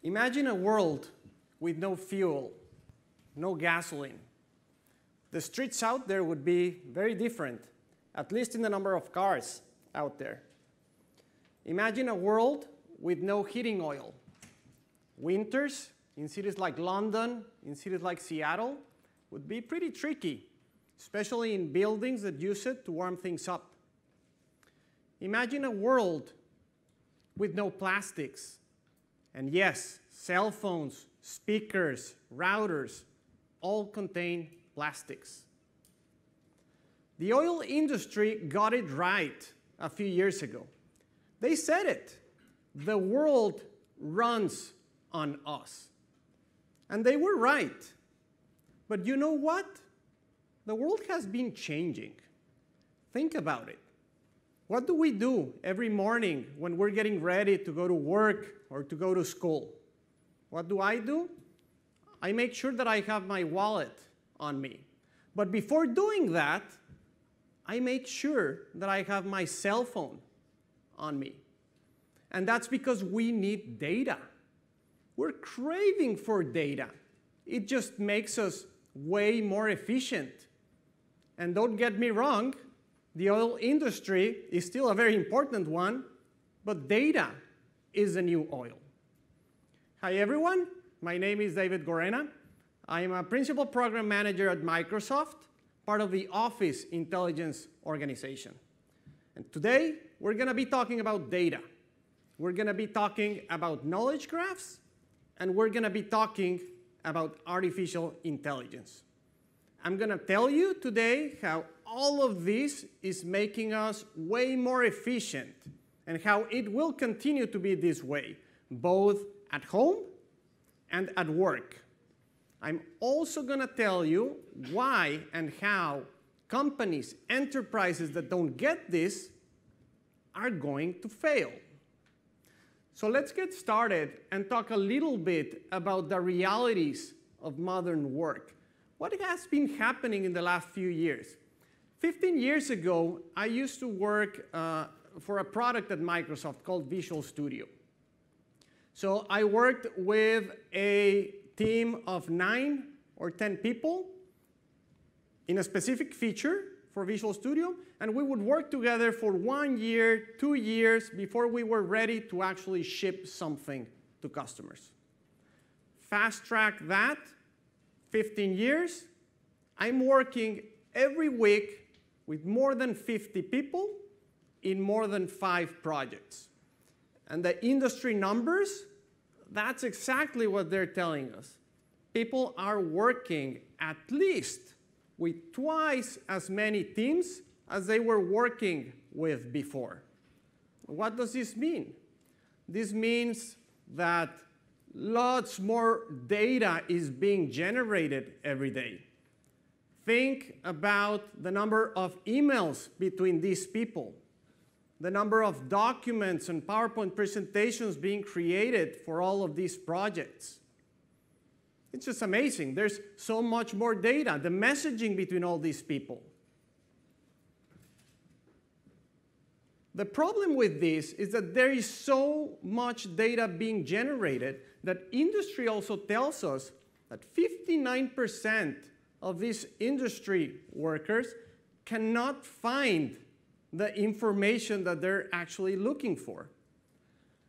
Imagine a world with no fuel, no gasoline. The streets out there would be very different, at least in the number of cars out there. Imagine a world with no heating oil. Winters in cities like London, in cities like Seattle, would be pretty tricky, especially in buildings that use it to warm things up. Imagine a world with no plastics. And yes, cell phones, speakers, routers, all contain plastics. The oil industry got it right a few years ago. They said it. The world runs on us. And they were right. But you know what? The world has been changing. Think about it. What do we do every morning when we're getting ready to go to work or to go to school? What do? I make sure that I have my wallet on me. But before doing that, I make sure that I have my cell phone on me. And that's because we need data. We're craving for data. It just makes us way more efficient. And don't get me wrong, the oil industry is still a very important one, but data is the new oil. Hi everyone, my name is David Gorena. I am a principal program manager at Microsoft, part of the Office Intelligence organization. And today, we're going to be talking about data. We're going to be talking about knowledge graphs, and we're going to be talking about artificial intelligence. I'm going to tell you today how all of this is making us way more efficient and how it will continue to be this way, both at home and at work. I'm also going to tell you why and how companies, enterprises that don't get this are going to fail. So let's get started and talk a little bit about the realities of modern work. What has been happening in the last few years? 15 years ago, I used to work for a product at Microsoft called Visual Studio. So I worked with a team of 9 or 10 people in a specific feature for Visual Studio, and we would work together for 1 year, 2 years before we were ready to actually ship something to customers. Fast track that, 15 years, I'm working every week with more than 50 people in more than 5 projects. And the industry numbers, that's exactly what they're telling us. People are working at least with twice as many teams as they were working with before. What does this mean? This means that lots more data is being generated every day. Think about the number of emails between these people, the number of documents and PowerPoint presentations being created for all of these projects. It's just amazing. There's so much more data, the messaging between all these people. The problem with this is that there is so much data being generated that industry also tells us that 59% of these industry workers cannot find the information that they're actually looking for.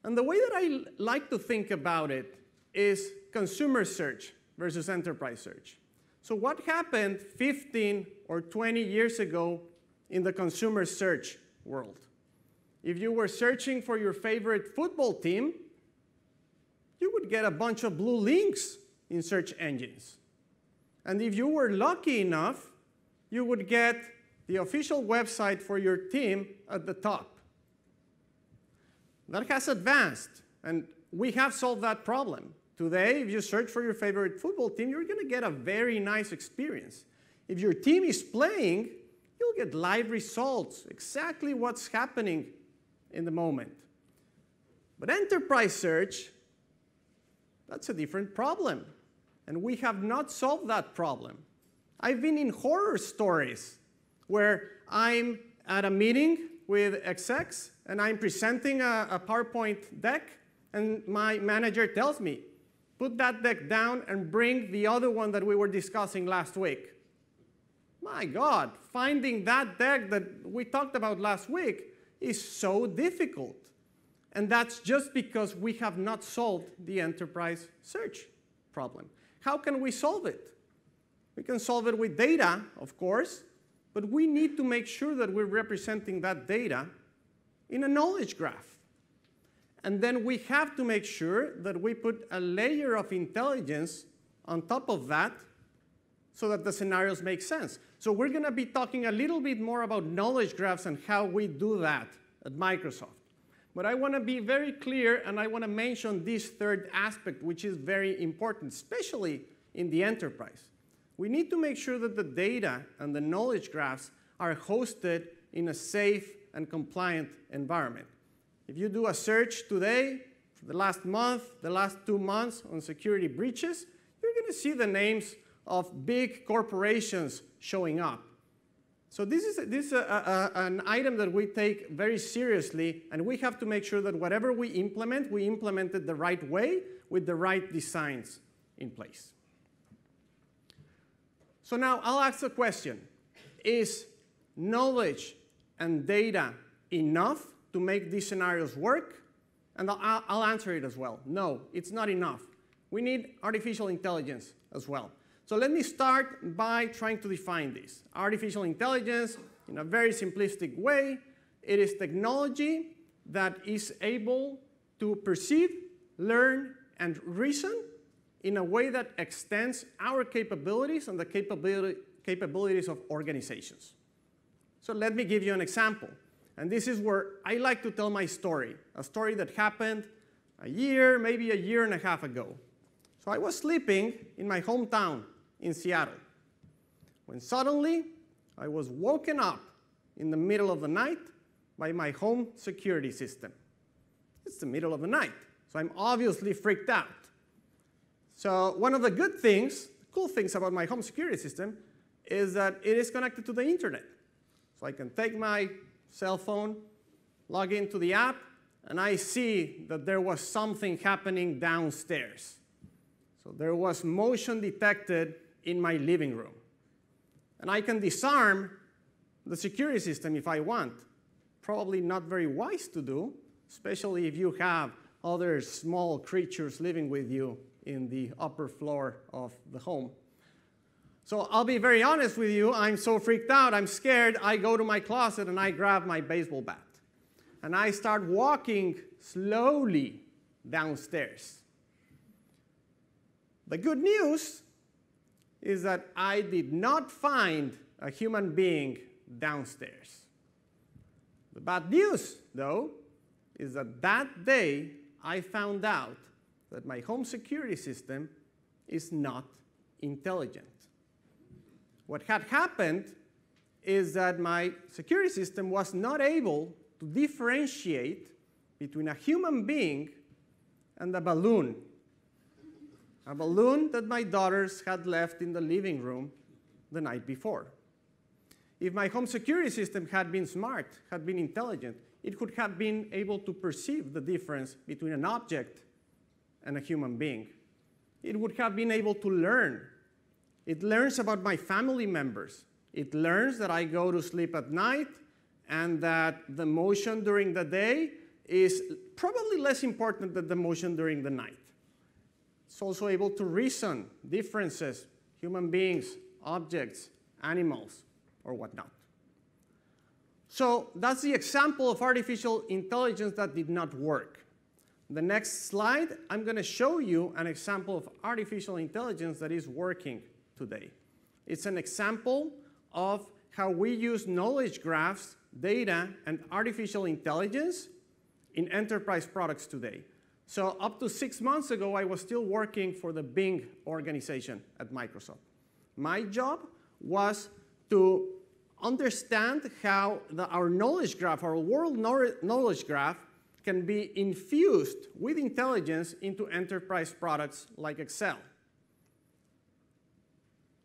And the way that I like to think about it is consumer search versus enterprise search. So what happened 15 or 20 years ago in the consumer search world? If you were searching for your favorite football team, you would get a bunch of blue links in search engines. And if you were lucky enough, you would get the official website for your team at the top. That has advanced, and we have solved that problem. Today, if you search for your favorite football team, you're going to get a very nice experience. If your team is playing, you'll get live results, exactly what's happening in the moment. But enterprise search, that's a different problem. And we have not solved that problem. I've been in horror stories where I'm at a meeting with execs and I'm presenting a PowerPoint deck, And my manager tells me, put that deck down and bring the other one that we were discussing last week. My God, finding that deck that we talked about last week is so difficult. And that's just because we have not solved the enterprise search problem. How can we solve it? We can solve it with data, of course, but we need to make sure that we're representing that data in a knowledge graph. And then we have to make sure that we put a layer of intelligence on top of that so that the scenarios make sense. So we're going to be talking a little bit more about knowledge graphs and how we do that at Microsoft. But I want to be very clear, and I want to mention this third aspect, which is very important, especially in the enterprise. We need to make sure that the data and the knowledge graphs are hosted in a safe and compliant environment. If you do a search today, for the last month, the last 2 months on security breaches, you're going to see the names of big corporations showing up. So this is an item that we take very seriously, and we have to make sure that whatever we implement it the right way with the right designs in place. So now I'll ask the question, is knowledge and data enough to make these scenarios work? And I'll answer it as well. No, it's not enough. We need artificial intelligence as well. So let me start by trying to define this. Artificial intelligence, in a very simplistic way, it is technology that is able to perceive, learn, and reason in a way that extends our capabilities and the capabilities of organizations. So let me give you an example. And this is where I like to tell my story, a story that happened a year, maybe a year and a half ago. So I was sleeping in my hometown in Seattle, when suddenly I was woken up in the middle of the night by my home security system. It's the middle of the night, so I'm obviously freaked out. So one of the good things, cool things about my home security system is that it is connected to the internet. So I can take my cell phone, log into the app, and I see that there was something happening downstairs. So there was motion detected in my living room. And I can disarm the security system if I want. Probably not very wise to do, especially if you have other small creatures living with you in the upper floor of the home. So I'll be very honest with you, I'm so freaked out, I'm scared, I go to my closet and I grab my baseball bat. And I start walking slowly downstairs. The good news is that I did not find a human being downstairs. The bad news, though, is that that day I found out that my home security system is not intelligent. What had happened is that my security system was not able to differentiate between a human being and a balloon. A balloon that my daughters had left in the living room the night before. If my home security system had been smart, had been intelligent, it could have been able to perceive the difference between an object and a human being. It would have been able to learn. It learns about my family members. It learns that I go to sleep at night and that the motion during the day is probably less important than the motion during the night. It's also able to reason differences, human beings, objects, animals, or whatnot. So that's the example of artificial intelligence that did not work. The next slide, I'm going to show you an example of artificial intelligence that is working today. It's an example of how we use knowledge graphs, data, and artificial intelligence in enterprise products today. So up to 6 months ago, I was still working for the Bing organization at Microsoft. My job was to understand how our knowledge graph, our world knowledge graph, can be infused with intelligence into enterprise products like Excel.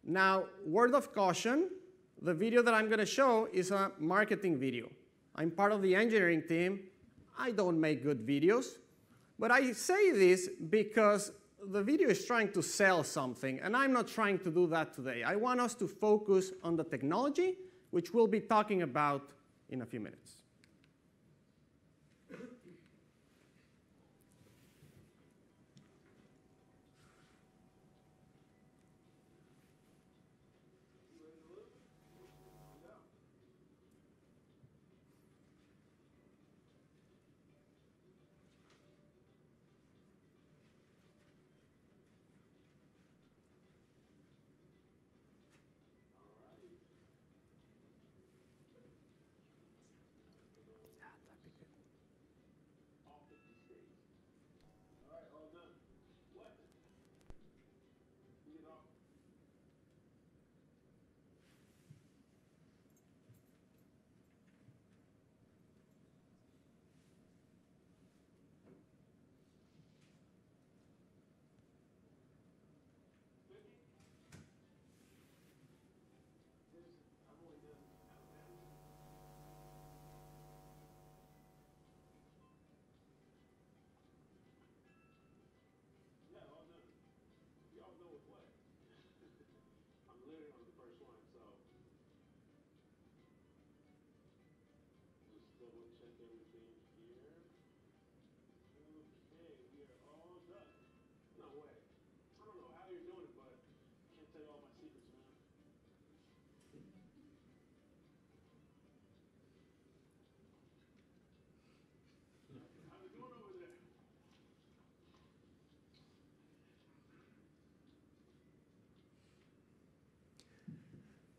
Now, word of caution, the video that I'm going to show is a marketing video. I'm part of the engineering team. I don't make good videos. But I say this because the video is trying to sell something, and I'm not trying to do that today. I want us to focus on the technology, which we'll be talking about in a few minutes.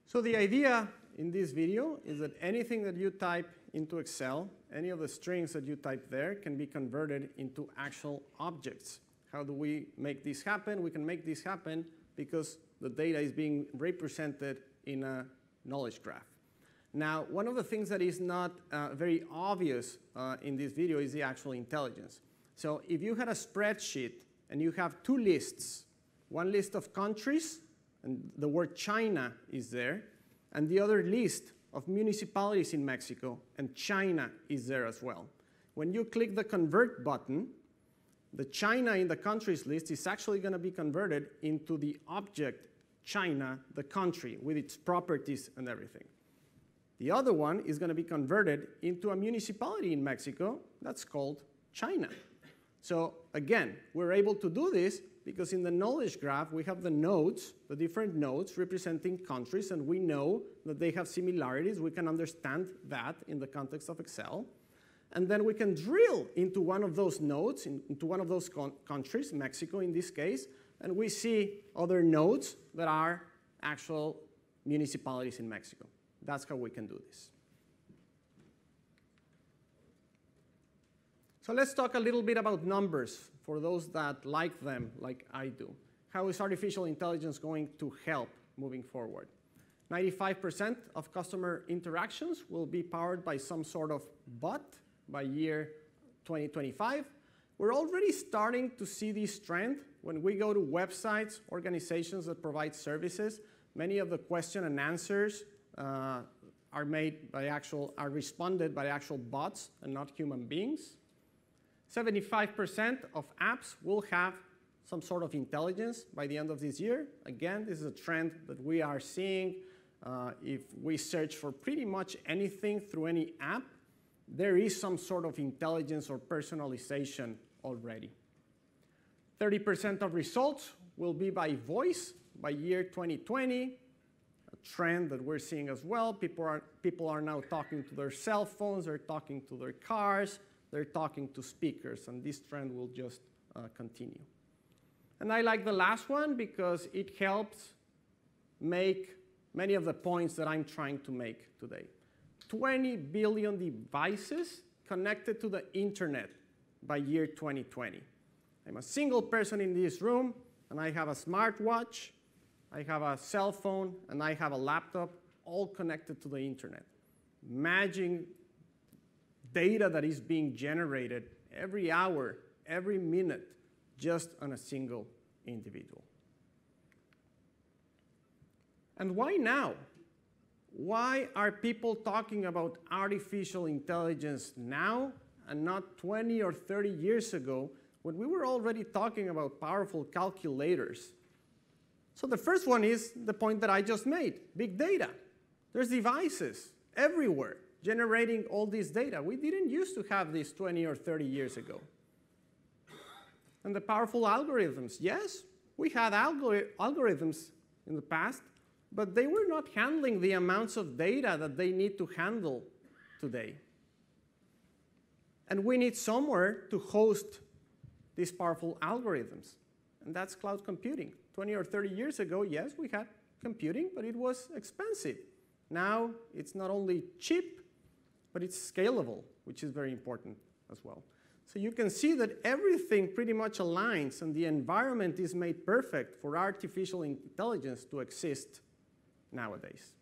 So the idea in this video is that anything that you type into Excel, any of the strings that you type there, can be converted into actual objects. How do we make this happen? We can make this happen because the data is being represented in a knowledge graph. Now, one of the things that is not very obvious in this video is the actual intelligence. So if you had a spreadsheet and you have two lists, one list of countries, and the word China is there, and the other list of municipalities in Mexico, and China is there as well. When you click the convert button, the China in the countries list is actually going to be converted into the object China, the country, with its properties and everything. The other one is going to be converted into a municipality in Mexico that's called China. So again, we're able to do this because in the knowledge graph, we have the nodes, the different nodes representing countries, and we know that they have similarities. We can understand that in the context of Excel. And then we can drill into one of those nodes, into one of those countries, Mexico in this case, and we see other nodes that are actual municipalities in Mexico. That's how we can do this. So let's talk a little bit about numbers for those that like them, like I do. How is artificial intelligence going to help moving forward? 95% of customer interactions will be powered by some sort of bot by year 2025. We're already starting to see this trend. When we go to websites, organizations that provide services, many of the question and answers are responded by actual bots and not human beings. 75% of apps will have some sort of intelligence by the end of this year. Again, this is a trend that we are seeing. If we search for pretty much anything through any app, there is some sort of intelligence or personalization already. 30% of results will be by voice by year 2020, a trend that we're seeing as well. People are now talking to their cell phones, they're talking to their cars, they're talking to speakers, and this trend will just continue. And I like the last one because it helps make many of the points that I'm trying to make today. 20 billion devices connected to the internet by year 2020. I'm a single person in this room, and I have a smartwatch, I have a cell phone, and I have a laptop, all connected to the internet. Imagine data that is being generated every hour, every minute, just on a single individual. And why now? Why are people talking about artificial intelligence now and not 20 or 30 years ago when we were already talking about powerful calculators. So the first one is the point that I just made, big data. There's devices everywhere generating all this data. We didn't used to have this 20 or 30 years ago. And the powerful algorithms. Yes, we had algorithms in the past, but they were not handling the amounts of data that they need to handle today. And we need somewhere to host these powerful algorithms. And that's cloud computing. 20 or 30 years ago, yes, we had computing, but it was expensive. Now, it's not only cheap, but it's scalable, which is very important as well. So you can see that everything pretty much aligns, and the environment is made perfect for artificial intelligence to exist nowadays.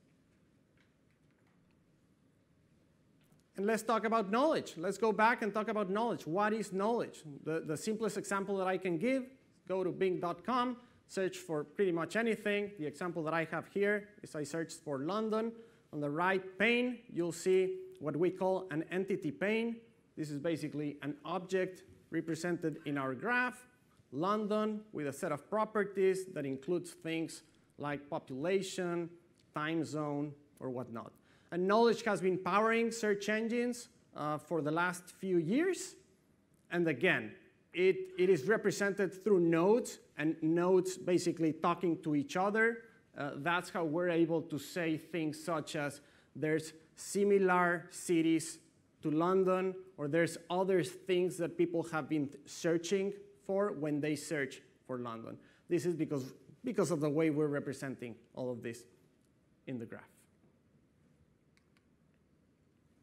And let's talk about knowledge. Let's go back and talk about knowledge. What is knowledge? The simplest example that I can give, go to bing.com, search for pretty much anything. The example that I have here is I searched for London. On the right pane, you'll see what we call an entity pane. This is basically an object represented in our graph, London, with a set of properties that includes things like population, time zone, or whatnot. And knowledge has been powering search engines for the last few years. And again, it is represented through nodes, and nodes basically talking to each other. That's how we're able to say things such as there's similar cities to London, or there's other things that people have been searching for when they search for London. This is because of the way we're representing all of this in the graph.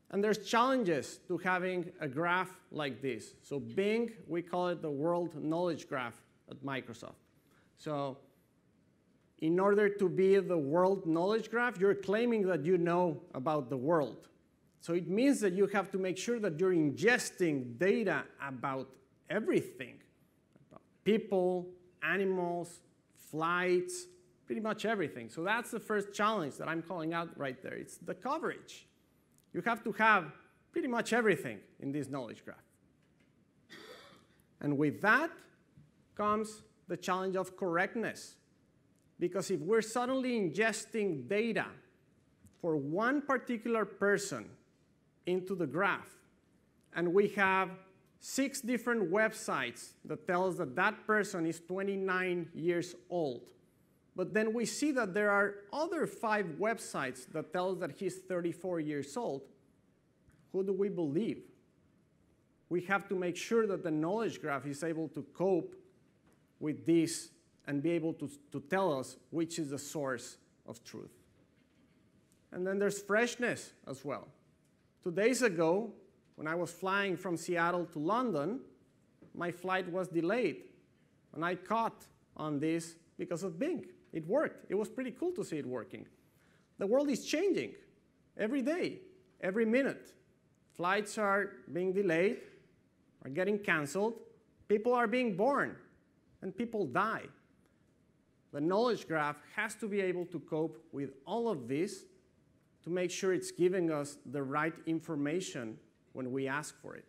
And there's challenges to having a graph like this. So Bing, we call it the World Knowledge Graph at Microsoft. So in order to be the World Knowledge Graph, you're claiming that you know about the world. So it means that you have to make sure that you're ingesting data about everything, about people, animals, flights, pretty much everything. So that's the first challenge that I'm calling out right there. It's the coverage. You have to have pretty much everything in this knowledge graph. And with that comes the challenge of correctness. Because if we're suddenly ingesting data for one particular person into the graph, and we have 6 different websites that tell us that that person is 29 years old, but then we see that there are other 5 websites that tell us that he's 34 years old, who do we believe? We have to make sure that the knowledge graph is able to cope with this and be able to tell us which is the source of truth. And then there's freshness as well. 2 days ago, when I was flying from Seattle to London, my flight was delayed. And I caught on this because of Bing. It worked. It was pretty cool to see it working. The world is changing every day, every minute. Flights are being delayed, are getting canceled. People are being born, and people die. The knowledge graph has to be able to cope with all of this to make sure it's giving us the right information when we ask for it.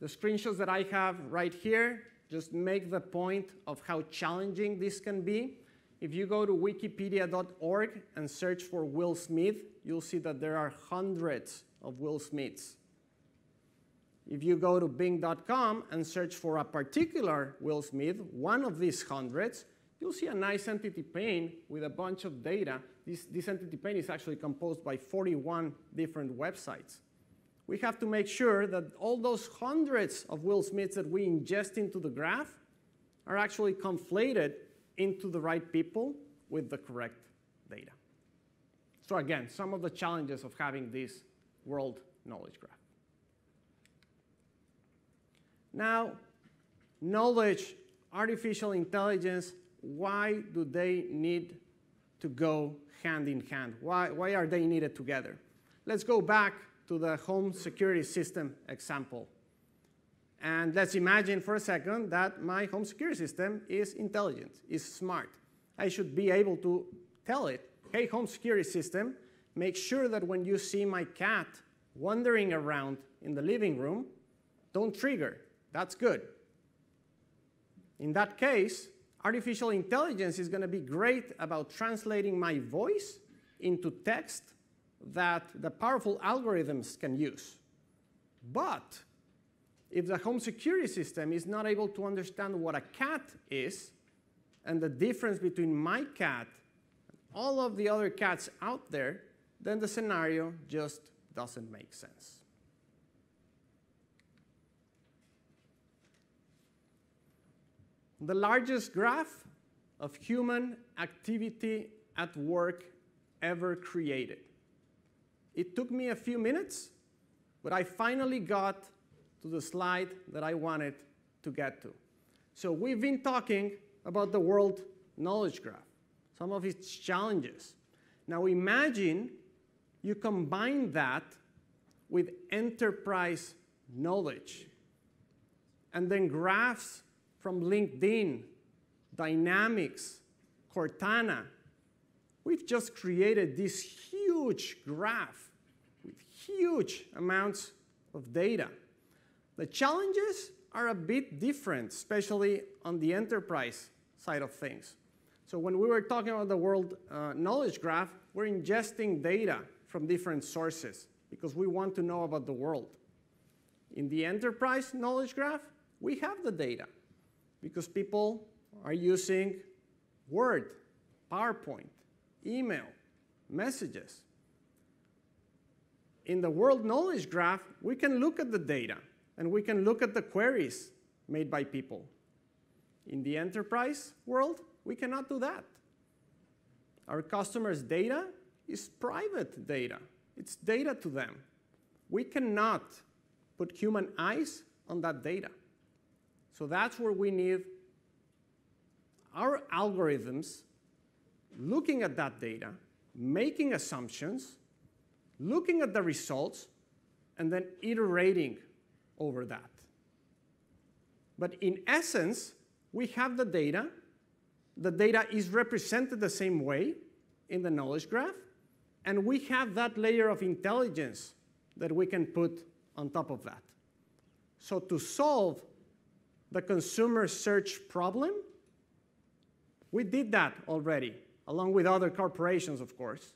The screenshots that I have right here just make the point of how challenging this can be. If you go to wikipedia.org and search for Will Smith, you'll see that there are hundreds of Will Smiths. If you go to bing.com and search for a particular Will Smith, one of these hundreds, you'll see a nice entity pane with a bunch of data. This entity pane is actually composed by 41 different websites. We have to make sure that all those hundreds of Will Smiths that we ingest into the graph are actually conflated into the right people with the correct data. So again, some of the challenges of having this world knowledge graph. Now, knowledge, artificial intelligence, why do they need to go hand in hand? Why are they needed together? Let's go back to the home security system example. And let's imagine for a second that my home security system is intelligent, is smart. I should be able to tell it, hey, home security system, make sure that when you see my cat wandering around in the living room, don't trigger That's good. In that case, artificial intelligence is going to be great about translating my voice into text that the powerful algorithms can use. But if the home security system is not able to understand what a cat is and the difference between my cat and all of the other cats out there, then the scenario just doesn't make sense. The largest graph of human activity at work ever created. It took me a few minutes, but I finally got to the slide that I wanted to get to. So we've been talking about the World Knowledge Graph, some of its challenges. Now imagine you combine that with enterprise knowledge, and then graphs from LinkedIn, Dynamics, Cortana. We've just created this huge graph with huge amounts of data. The challenges are a bit different, especially on the enterprise side of things. So when we were talking about the World Knowledge Graph, we're ingesting data from different sources because we want to know about the world. In the enterprise knowledge graph, we have the data because people are using Word, PowerPoint, email, messages. In the World Knowledge Graph, we can look at the data and we can look at the queries made by people. In the enterprise world, we cannot do that. Our customers' data is private data. It's data to them. We cannot put human eyes on that data. So that's where we need our algorithms looking at that data, making assumptions, looking at the results, and then iterating over that. But in essence, we have the data. The data is represented the same way in the knowledge graph, and we have that layer of intelligence that we can put on top of that. So to solve the consumer search problem, we did that already, along with other corporations, of course.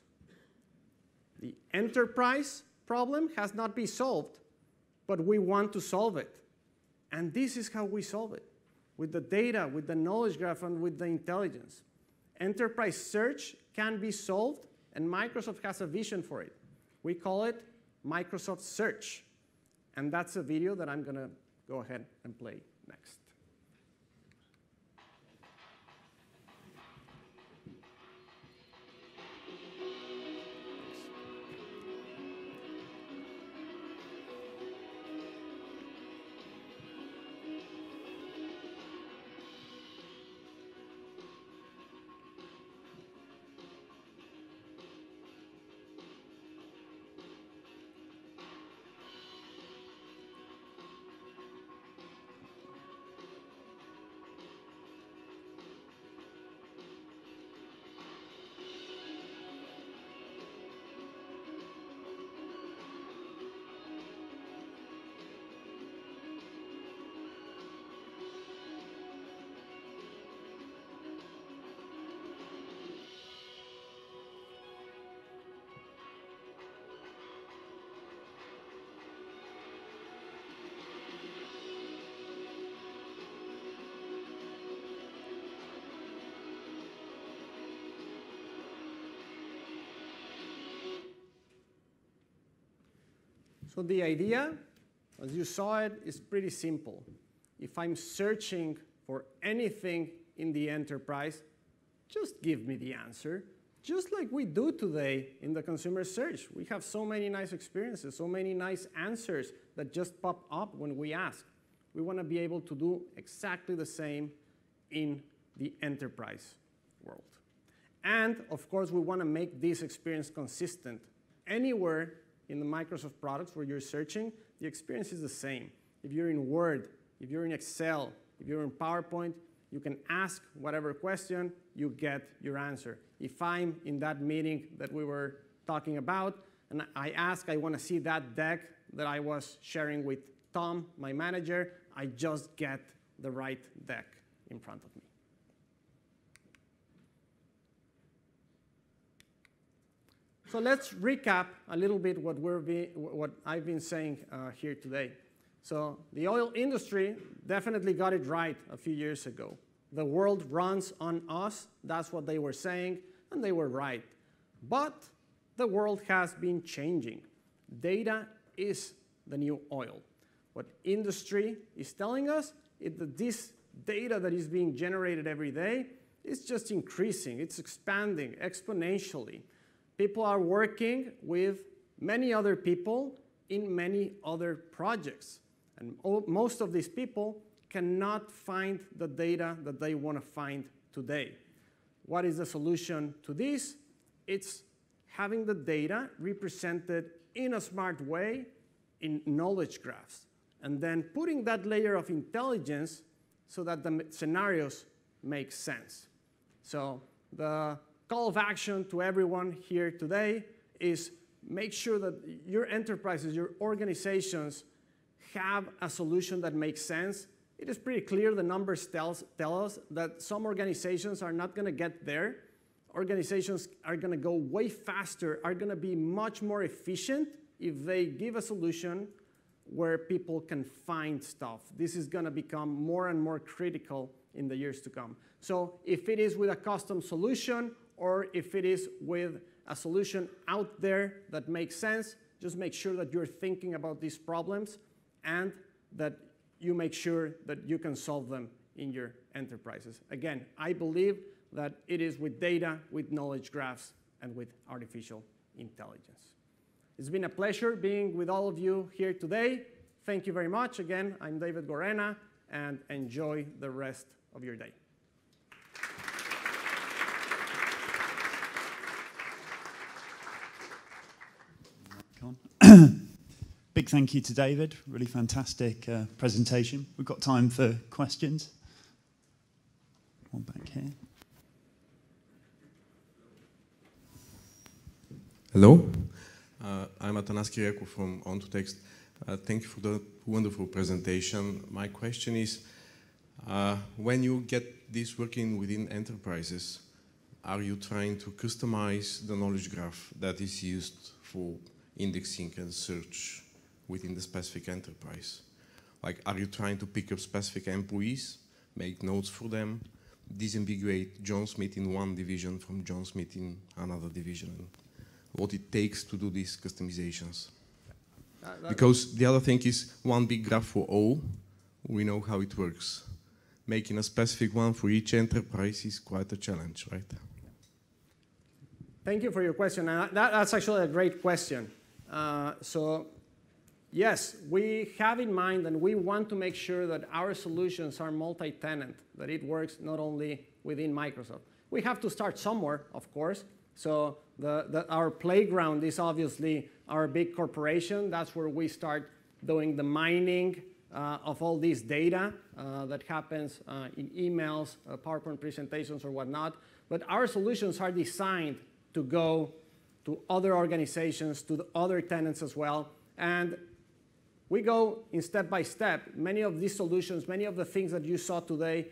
The enterprise problem has not been solved, but we want to solve it. And this is how we solve it, with the data, with the knowledge graph, and with the intelligence. Enterprise search can be solved, and Microsoft has a vision for it. We call it Microsoft Search. And that's a video that I'm going to go ahead and play next. So the idea, as you saw it, is pretty simple. If I'm searching for anything in the enterprise, just give me the answer, just like we do today in the consumer search. We have so many nice experiences, so many nice answers that just pop up when we ask. We want to be able to do exactly the same in the enterprise world. And, of course, we want to make this experience consistent. Anywhere in the Microsoft products where you're searching, the experience is the same. If you're in Word, if you're in Excel, if you're in PowerPoint, you can ask whatever question, you get your answer. If I'm in that meeting that we were talking about, and I ask, I want to see that deck that I was sharing with Tom, my manager, I just get the right deck in front of me. So let's recap a little bit what I've been saying here today. So the oil industry definitely got it right a few years ago. The world runs on us. That's what they were saying, and they were right. But the world has been changing. Data is the new oil. What industry is telling us is that this data that is being generated every day is just increasing. It's expanding exponentially. People are working with many other people in many other projects. And most of these people cannot find the data that they want to find today. What is the solution to this? It's having the data represented in a smart way in knowledge graphs, and then putting that layer of intelligence so that the scenarios make sense. So the call of action to everyone here today is make sure that your enterprises, your organizations have a solution that makes sense. It is pretty clear, the numbers tell us that some organizations are not going to get there. Organizations are going to go way faster, are going to be much more efficient if they give a solution where people can find stuff. This is going to become more and more critical in the years to come. So if it is with a custom solution or if it is with a solution out there that makes sense, just make sure that you're thinking about these problems and that you make sure that you can solve them in your enterprises. Again, I believe that it is with data, with knowledge graphs, and with artificial intelligence. It's been a pleasure being with all of you here today. Thank you very much. Again, I'm David Gorena, and enjoy the rest of your day. Big thank you to David. Really fantastic presentation. We've got time for questions. One back here. Hello, I'm Atanas Kyriakou from On2Text. Thank you for the wonderful presentation. My question is, when you get this working within enterprises, are you trying to customize the knowledge graph that is used for indexing and search within the specific enterprise? Like, are you trying to pick up specific employees, make notes for them, disambiguate John Smith in one division from John Smith in another division? What it takes to do these customizations. Because the other thing is one big graph for all. We know how it works. Making a specific one for each enterprise is quite a challenge, right? Thank you for your question. That's actually a great question. So yes, we have in mind and we want to make sure that our solutions are multi-tenant, that it works not only within Microsoft. We have to start somewhere, of course. So our playground is obviously our big corporation. That's where we start doing the mining of all this data that happens in emails, PowerPoint presentations, or whatnot. But our solutions are designed to go to other organizations, to the other tenants as well. And we go in step by step. Many of these solutions, many of the things that you saw today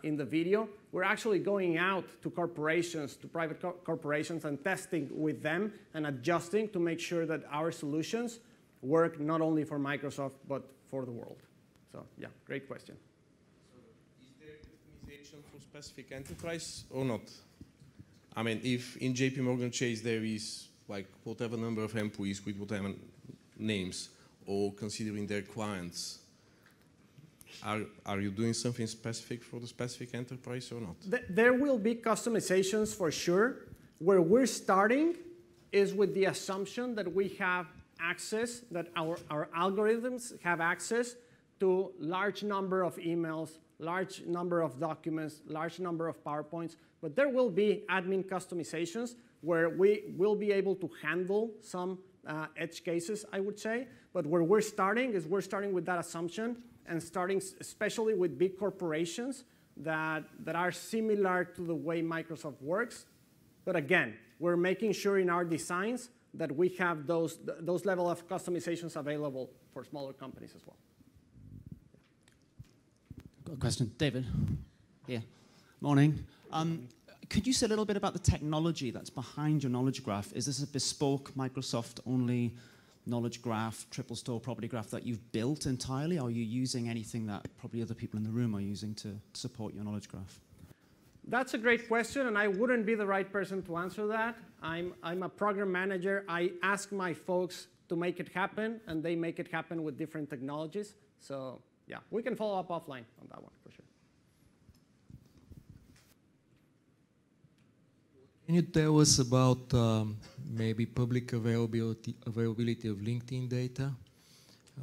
in the video, we're actually going out to corporations, to private corporations, and testing with them and adjusting to make sure that our solutions work not only for Microsoft, but for the world. So yeah, great question. So is there customization for specific enterprise or not? I mean, if in JP Morgan Chase there is like whatever number of employees with whatever names, or considering their clients, are you doing something specific for the specific enterprise or not? There will be customizations for sure. Where we're starting is with the assumption that we have access, that our algorithms have access to large number of emails, large number of documents, large number of PowerPoints. But there will be admin customizations where we will be able to handle some edge cases, I would say. But where we're starting is we're starting with that assumption, and starting especially with big corporations that are similar to the way Microsoft works. But again, we're making sure in our designs that we have those level of customizations available for smaller companies as well. got a question. David, here. Morning. Could you say a little bit about the technology that's behind your knowledge graph? Is this a bespoke Microsoft-only knowledge graph, triple store property graph that you've built entirely? Or are you using anything that probably other people in the room are using to support your knowledge graph? That's a great question, and I wouldn't be the right person to answer that. I'm a program manager. I ask my folks to make it happen, and they make it happen with different technologies. So yeah, we can follow up offline on that one for sure. Can you tell us about maybe public availability of LinkedIn data?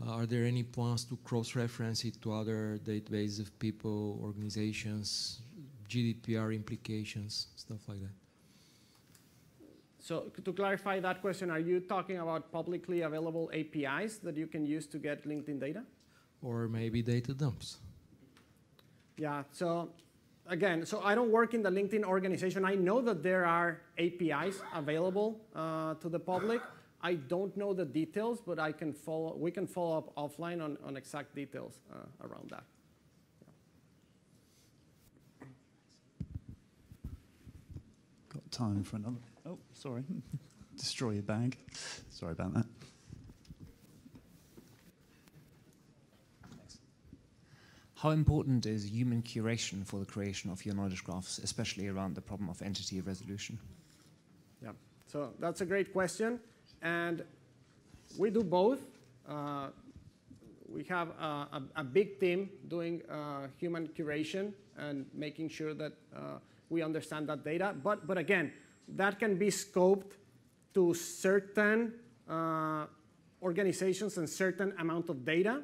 Are there any plans to cross-reference it to other databases of people, organizations, GDPR implications, stuff like that? So to clarify that question, are you talking about publicly available APIs that you can use to get LinkedIn data? Or maybe data dumps? Yeah, so again, so I don't work in the LinkedIn organization. I know that there are APIs available to the public. I don't know the details, but we can follow up offline on exact details around that. Got time for another. Oh, sorry. Destroy your bag. Sorry about that. How important is human curation for the creation of your knowledge graphs, especially around the problem of entity resolution? Yeah, so that's a great question. And we do both. We have a big team doing human curation and making sure that we understand that data. But again, that can be scoped to certain organizations and certain amount of data,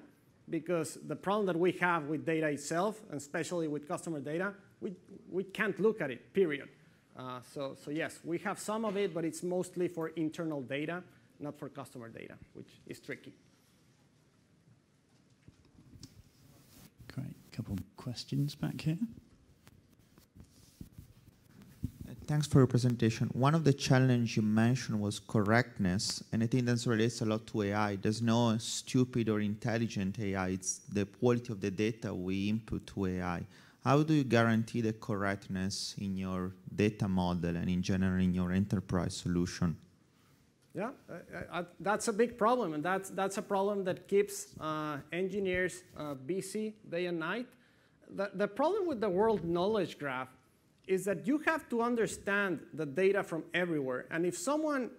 because the problem that we have with data itself, and especially with customer data, we can't look at it, period. So yes, we have some of it, but it's mostly for internal data, not for customer data, which is tricky. Great. Couple of questions back here. Thanks for your presentation. One of the challenges you mentioned was correctness, and I think that relates a lot to AI. There's no stupid or intelligent AI. It's the quality of the data we input to AI. How do you guarantee the correctness in your data model and in general in your enterprise solution? Yeah, that's a big problem, and that's a problem that keeps engineers busy day and night. The problem with the world knowledge graph is that you have to understand the data from everywhere. And if someone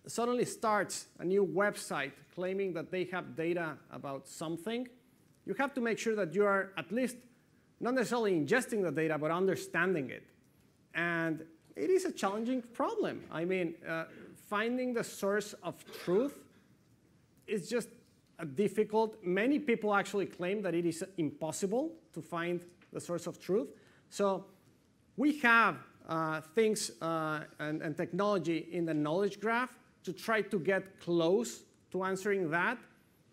suddenly starts a new website claiming that they have data about something, you have to make sure that you are at least not necessarily ingesting the data, but understanding it. And it is a challenging problem. I mean, finding the source of truth is just difficult. Many people actually claim that it is impossible to find the source of truth. So we have things and technology in the knowledge graph to try to get close to answering that.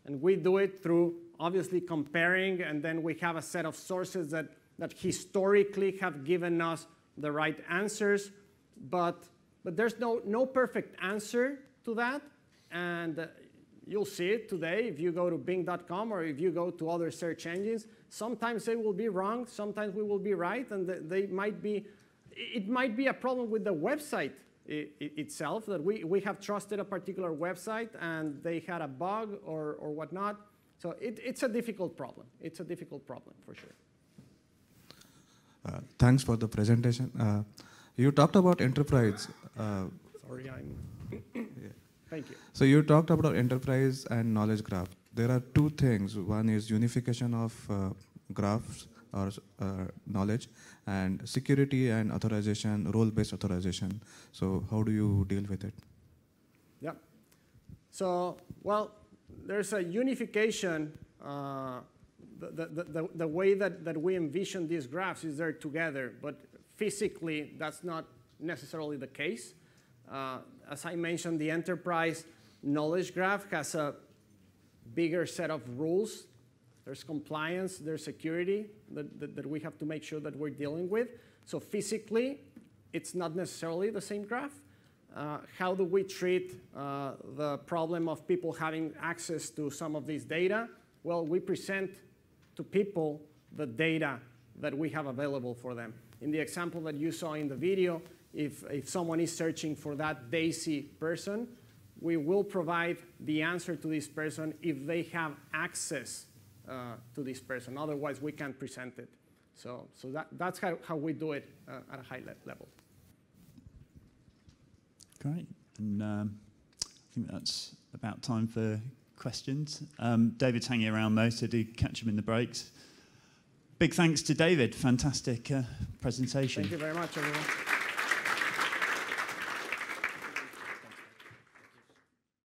And we do it through obviously comparing, and then we have a set of sources that historically have given us the right answers. But there's no perfect answer to that. And you'll see it today if you go to Bing.com or if you go to other search engines. Sometimes they will be wrong, sometimes we will be right, and it might be a problem with the website itself, that we have trusted a particular website and they had a bug or whatnot. So it's a difficult problem. It's a difficult problem for sure. Thanks for the presentation. You talked about enterprise. Sorry, thank you. So you talked about enterprise and knowledge graph. There are two things. One is unification of graphs or knowledge, and security and authorization, role-based authorization. So how do you deal with it? Yeah. So, well, there's a unification. The way that we envision these graphs is they're together, but physically that's not necessarily the case. As I mentioned, the enterprise knowledge graph has a bigger set of rules. There's compliance, there's security that we have to make sure that we're dealing with. So physically, it's not necessarily the same graph. How do we treat the problem of people having access to some of these data? Well, we present to people the data that we have available for them. In the example that you saw in the video, if someone is searching for that Daisy person, we will provide the answer to this person if they have access to this person. Otherwise, we can't present it. So that's how we do it at a high level. Great. And I think that's about time for questions. David's hanging around though, so do catch him in the breaks. Big thanks to David. Fantastic presentation. Thank you very much, everyone.